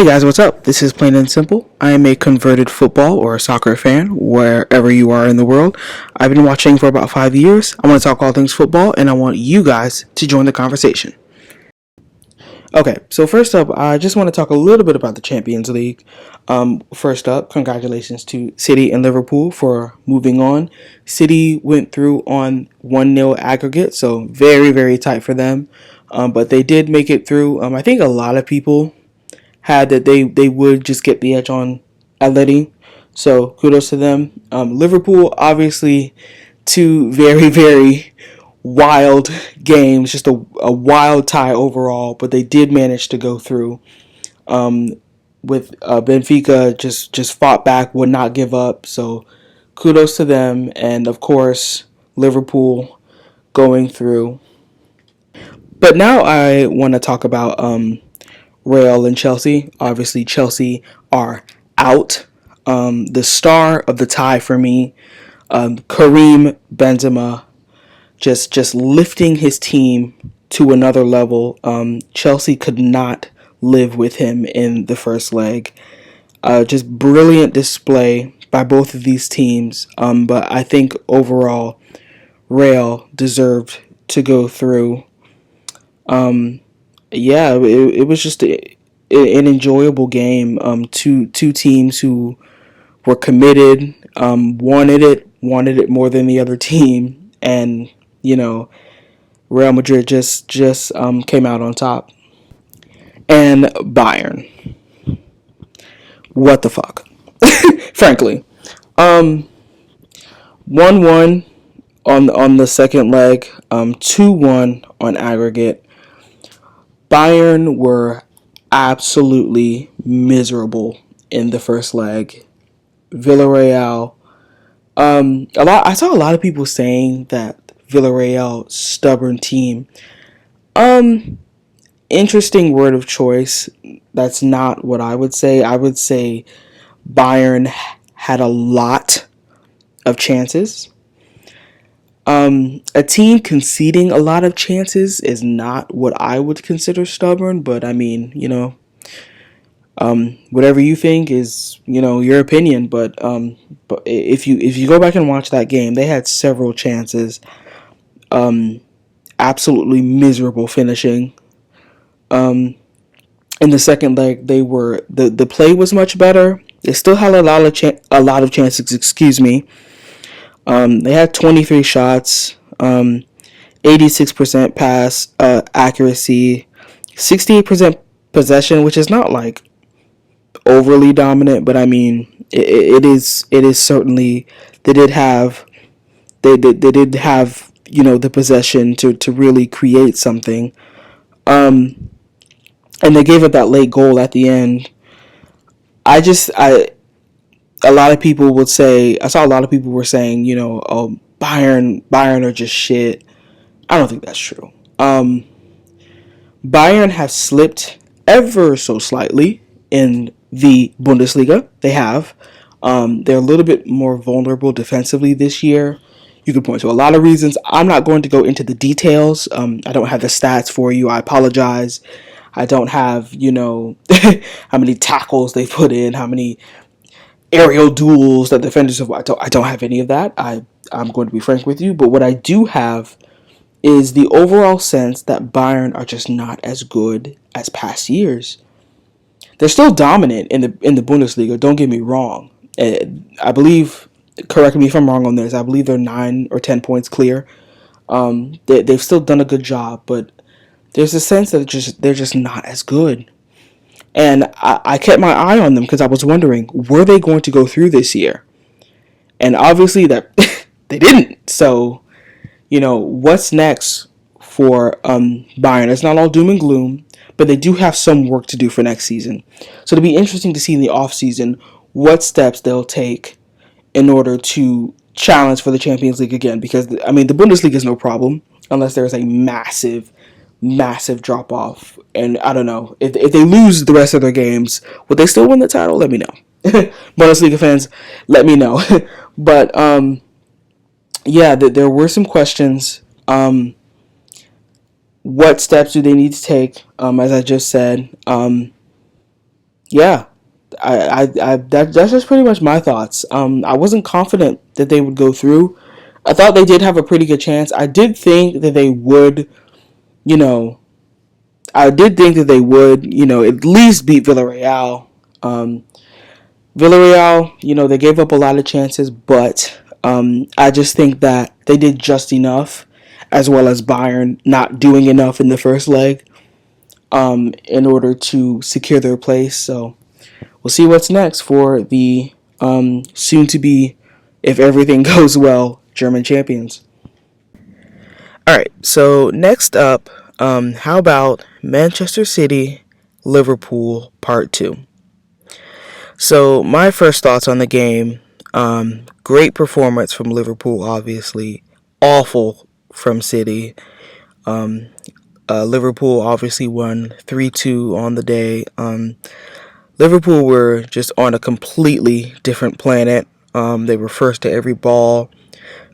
Hey guys, what's up? This is Plain and Simple. I am a converted football or soccer fan wherever you are in the world. I've been watching for about 5 years. I want to talk all things football and I want you guys to join the conversation. Okay, so first up, I just want to talk a little bit about the Champions League. First up, congratulations to City and Liverpool for moving on. City went through on 1-0 aggregate, so very, very tight for them. But they did make it through. I think a lot of people had that they would just get the edge on Atleti. So kudos to them. Liverpool, obviously, two very, very wild games, just a wild tie overall, but they did manage to go through. With Benfica just fought back, would not give up. So kudos to them, and of course Liverpool going through. But now I want to talk about Real and Chelsea. Obviously, Chelsea are out. The star of the tie for me, Karim Benzema, just lifting his team to another level. Chelsea could not live with him in the first leg. Just brilliant display by both of these teams. But I think overall, Real deserved to go through. It was just an enjoyable game. Two teams who were committed, wanted it more than the other team, and Real Madrid just came out on top. And Bayern, what the fuck? Frankly, 1-1 on the second leg, 2-1 on aggregate. Bayern were absolutely miserable in the first leg. Villarreal, I saw a lot of people saying that Villarreal stubborn team. Interesting word of choice. That's not what I would say. I would say Bayern had a lot of chances. A team conceding a lot of chances is not what I would consider stubborn, but I mean, whatever you think is, your opinion. But if you go back and watch that game, they had several chances. Absolutely miserable finishing. In the second leg, the play was much better. They still had a lot of chances. Excuse me. They had 23 shots, 86% pass accuracy, 68% possession, which is not like overly dominant, but I mean it is certainly they did have the possession to really create something, and they gave up that late goal at the end. A lot of people would say, I saw a lot of people were saying, oh, Bayern are just shit. I don't think that's true. Bayern have slipped ever so slightly in the Bundesliga. They have. They're a little bit more vulnerable defensively this year. You could point to a lot of reasons. I'm not going to go into the details. I don't have the stats for you. I apologize. I don't have, how many tackles they put in, how many aerial duels that defenders have. I don't have any of that. I'm going to be frank with you. But what I do have is the overall sense that Bayern are just not as good as past years. They're still dominant in the Bundesliga. Don't get me wrong. I believe, correct me if I'm wrong on this, I believe they're 9 or 10 points clear. They've still done a good job, but there's a sense that they're just not as good. And I kept my eye on them because I was wondering, were they going to go through this year? And obviously that they didn't. So, what's next for Bayern? It's not all doom and gloom, but they do have some work to do for next season. So it'll be interesting to see in the offseason what steps they'll take in order to challenge for the Champions League again. Because, the Bundesliga is no problem unless there's a massive drop off, and I don't know if they lose the rest of their games, would they still win the title? Let me know. Bundesliga fans, let me know. But there were some questions. What steps do they need to take? As I just said, yeah, that's just pretty much my thoughts. I wasn't confident that they would go through. I thought they did have a pretty good chance. I did think that they would, you know, at least beat Villarreal. Um, Villarreal, they gave up a lot of chances, but I just think that they did just enough, as well as Bayern not doing enough in the first leg in order to secure their place. So we'll see what's next for the soon to be, if everything goes well, German champions. All right, so next up, how about Manchester City, Liverpool, Part 2? So, my first thoughts on the game, great performance from Liverpool, obviously. Awful from City. Liverpool obviously won 3-2 on the day. Liverpool were just on a completely different planet. They were first to every ball,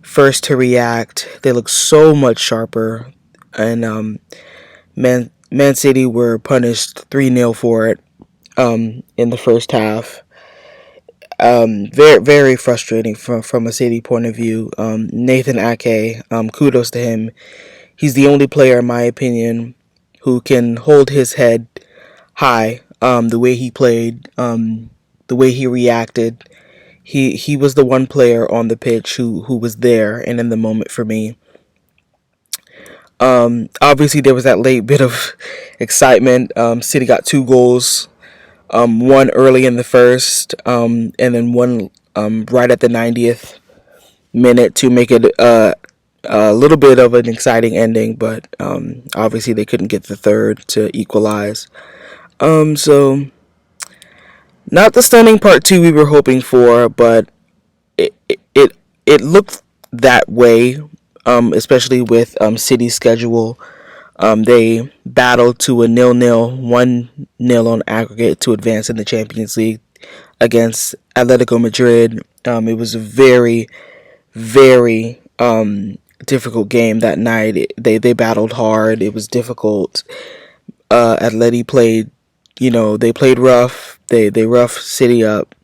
first to react. They looked so much sharper. And Man City were punished 3-0 for it in the first half. Very very frustrating from a City point of view. Nathan Ake, kudos to him. He's the only player, in my opinion, who can hold his head high. The way he played, the way he reacted. He was the one player on the pitch who was there and in the moment for me. Obviously, there was that late bit of excitement. City got 2 goals. One early in the first, and then one right at the 90th minute to make it a little bit of an exciting ending, but obviously they couldn't get the third to equalize. So not the stunning part two we were hoping for, but it looked that way, especially with City's schedule. They battled to a 0-0, 1-0 on aggregate to advance in the Champions League against Atletico Madrid. It was a very, very difficult game that night. They battled hard. It was difficult. Atleti played, they played rough. They roughed City up.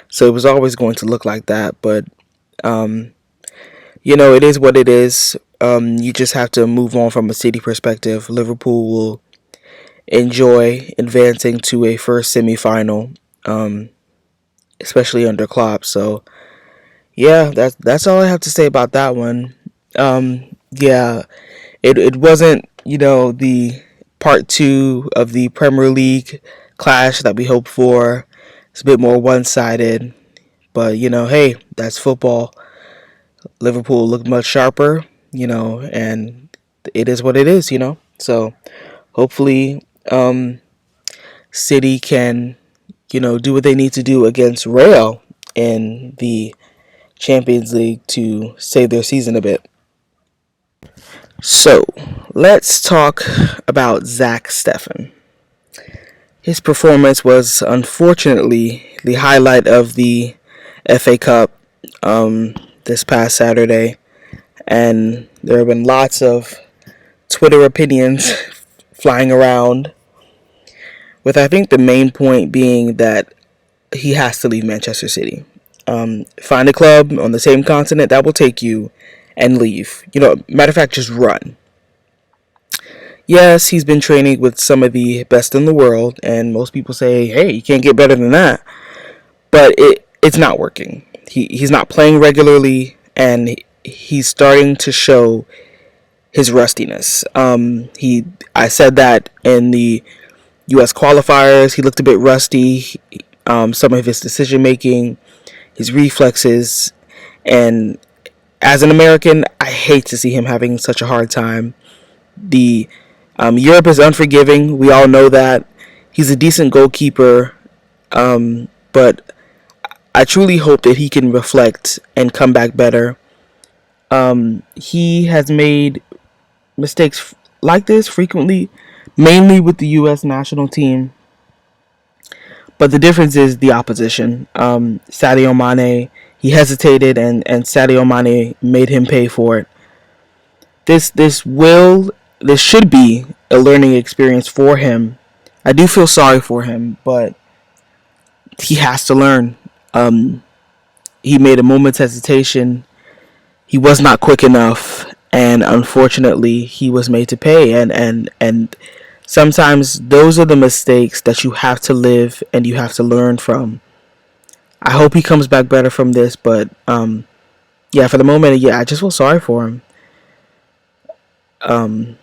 So it was always going to look like that. But, it is what it is. You just have to move on from a City perspective. Liverpool will enjoy advancing to a first semifinal, especially under Klopp. So, yeah, that's all I have to say about that one. Yeah, it wasn't the part two of the Premier League clash that we hoped for. It's a bit more one-sided, but hey, that's football. Liverpool looked much sharper, and it is what it is, So hopefully, City can, do what they need to do against Real in the Champions League to save their season a bit. So, let's talk about Zack Steffen. His performance was unfortunately the highlight of the FA Cup this past Saturday, and there have been lots of Twitter opinions flying around, with I think the main point being that he has to leave Manchester City. Find a club on the same continent that will take you and leave. Matter of fact, just run. Yes, he's been training with some of the best in the world, and most people say, hey, you can't get better than that. But it's not working. He's not playing regularly, and he's starting to show his rustiness. I said that in the U.S. qualifiers, he looked a bit rusty. Some of his decision making, his reflexes, and as an American, I hate to see him having such a hard time. The Europe is unforgiving. We all know that. He's a decent goalkeeper, but I truly hope that he can reflect and come back better. He has made mistakes like this frequently, mainly with the U.S. national team. But the difference is the opposition. Sadio Mane, he hesitated, and Sadio Mane made him pay for it. This should be a learning experience for him. I do feel sorry for him, but he has to learn. He made a moment's hesitation. He was not quick enough, and unfortunately, he was made to pay. And sometimes those are the mistakes that you have to live and you have to learn from. I hope he comes back better from this, but yeah, for the moment, yeah, I just feel sorry for him.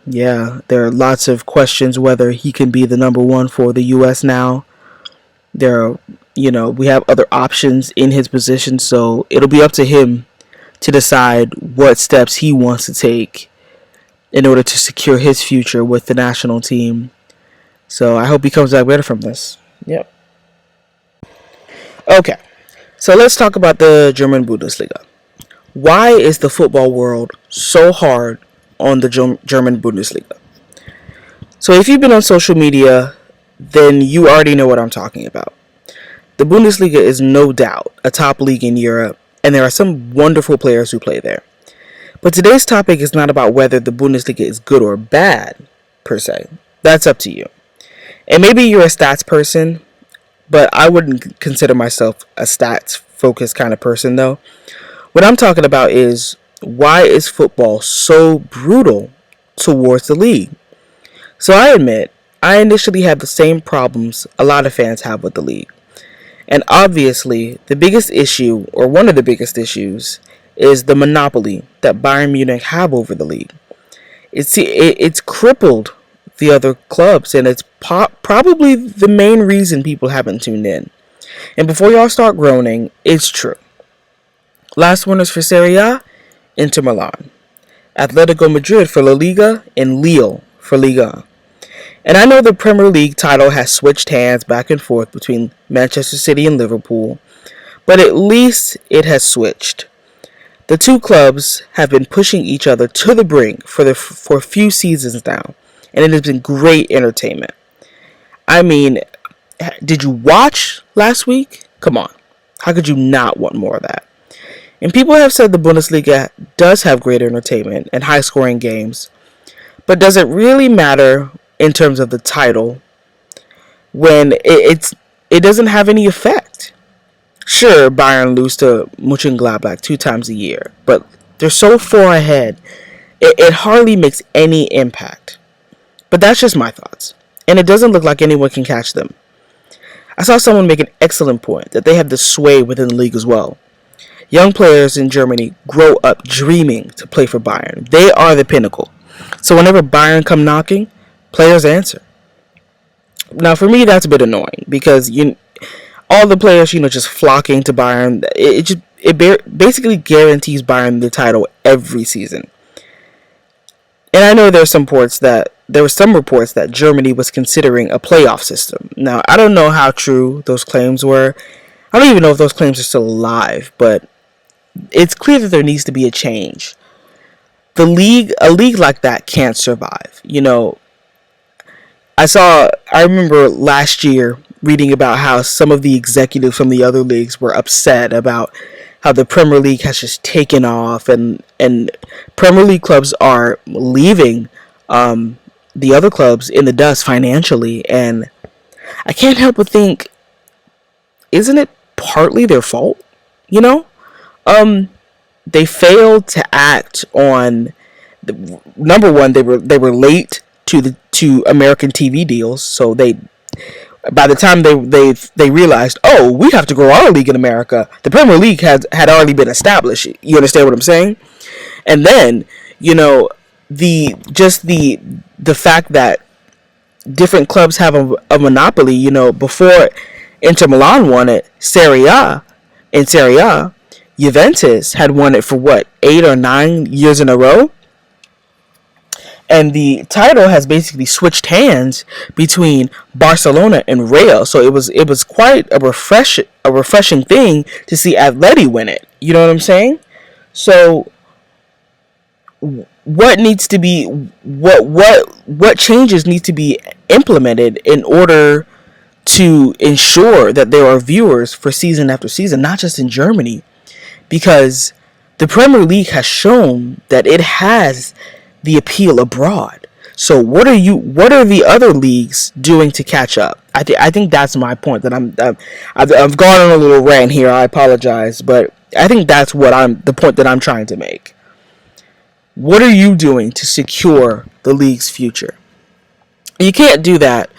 Yeah, there are lots of questions whether he can be the number one for the U.S. now. There are, we have other options in his position, so it'll be up to him to decide what steps he wants to take in order to secure his future with the national team. So I hope he comes back better from this. Yep. Okay, so let's talk about the German Bundesliga. Why is the football world so hard on the German Bundesliga? So if you've been on social media, then you already know what I'm talking about. The Bundesliga is no doubt a top league in Europe, and there are some wonderful players who play there. But today's topic is not about whether the Bundesliga is good or bad, per se. That's up to you. And maybe you're a stats person, but I wouldn't consider myself a stats-focused kind of person, though. What I'm talking about is, why is football so brutal towards the league? So I admit, I initially had the same problems a lot of fans have with the league. And obviously, the biggest issue, or one of the biggest issues, is the monopoly that Bayern Munich have over the league. It's crippled the other clubs, and it's probably the main reason people haven't tuned in. And before y'all start groaning, it's true. Last winners for Serie A, Inter Milan. Atletico Madrid for La Liga, and Lille for Liga. And I know the Premier League title has switched hands back and forth between Manchester City and Liverpool, but at least it has switched. The two clubs have been pushing each other to the brink for a few seasons now, and it has been great entertainment. I mean, did you watch last week? Come on. How could you not want more of that? And people have said the Bundesliga does have great entertainment and high-scoring games, but does it really matter in terms of the title when it doesn't have any effect? Sure, Bayern lose to Mönchengladbach 2 times a year, but they're so far ahead, it hardly makes any impact. But that's just my thoughts, and it doesn't look like anyone can catch them. I saw someone make an excellent point that they have the sway within the league as well. Young players in Germany grow up dreaming to play for Bayern. They are the pinnacle. So whenever Bayern come knocking, players answer. Now, for me, that's a bit annoying because all the players, just flocking to Bayern. It basically guarantees Bayern the title every season. And I know there were some reports that Germany was considering a playoff system. Now, I don't know how true those claims were. I don't even know if those claims are still alive, but it's clear that there needs to be a change. A league like that can't survive. I remember last year reading about how some of the executives from the other leagues were upset about how the Premier League has just taken off, and Premier League clubs are leaving the other clubs in the dust financially. And I can't help but think, isn't it partly their fault? They failed to act on number one. They were late to American TV deals, so by the time they realized, oh, we have to grow our league in America, the Premier League had already been established. You understand what I'm saying? And then the fact that different clubs have a monopoly. Before Inter Milan won it, Serie A, Juventus had won it for 8 or 9 years in a row. And the title has basically switched hands between Barcelona and Real. So it was quite a refreshing thing to see Atleti win it. You know what I'm saying? So what changes need to be implemented in order to ensure that there are viewers for season after season, not just in Germany, because the Premier League has shown that it has the appeal abroad. So what are the other leagues doing to catch up? I think that's my point. That I've gone on a little rant here. I apologize, but I think that's the point that I'm trying to make. What are you doing to secure the league's future? You can't do that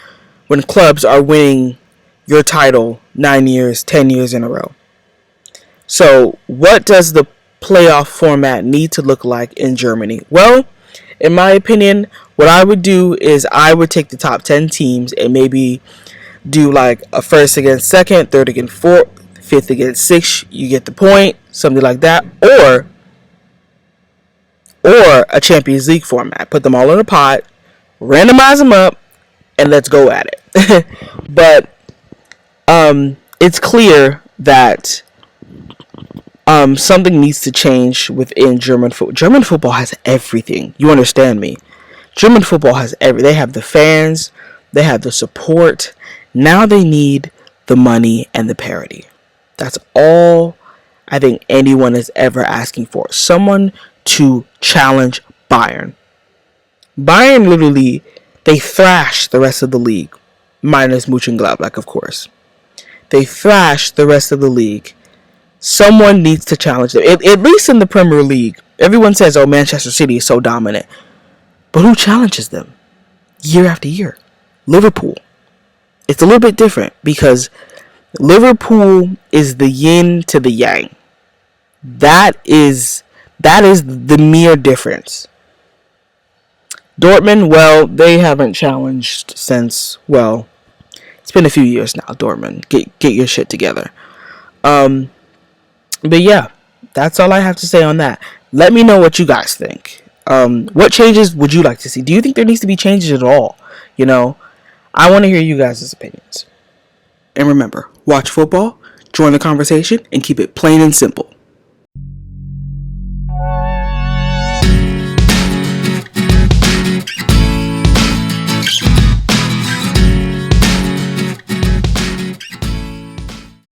when clubs are winning your title 9 years, 10 years in a row. So what does the playoff format need to look like in Germany? Well, in my opinion, what I would do is I would take the top 10 teams and maybe do like a first against second, third against fourth, fifth against sixth. You get the point, something like that. Or a Champions League format. Put them all in a pot, randomize them up, and let's go at it. But it's clear that something needs to change within German football. German football has everything. You understand me? German football has They have the fans. They have the support. Now they need the money and the parity. That's all I think anyone is ever asking for. Someone to challenge Bayern. Bayern literally, they thrash the rest of the league. Minus Mönchengladbach, of course. They thrash the rest of the league. Someone needs to challenge them. At least in the Premier League, everyone says, oh, Manchester City is so dominant. But who challenges them year after year? Liverpool. It's a little bit different because Liverpool is the yin to the yang. That is the mere difference. Dortmund, well, they haven't challenged since, well, it's been a few years now, Dortmund. Get your shit together. But yeah, that's all I have to say on that. Let me know what you guys think. What changes would you like to see? Do you think there needs to be changes at all? I want to hear you guys' opinions. And remember, watch football, join the conversation, and keep it plain and simple.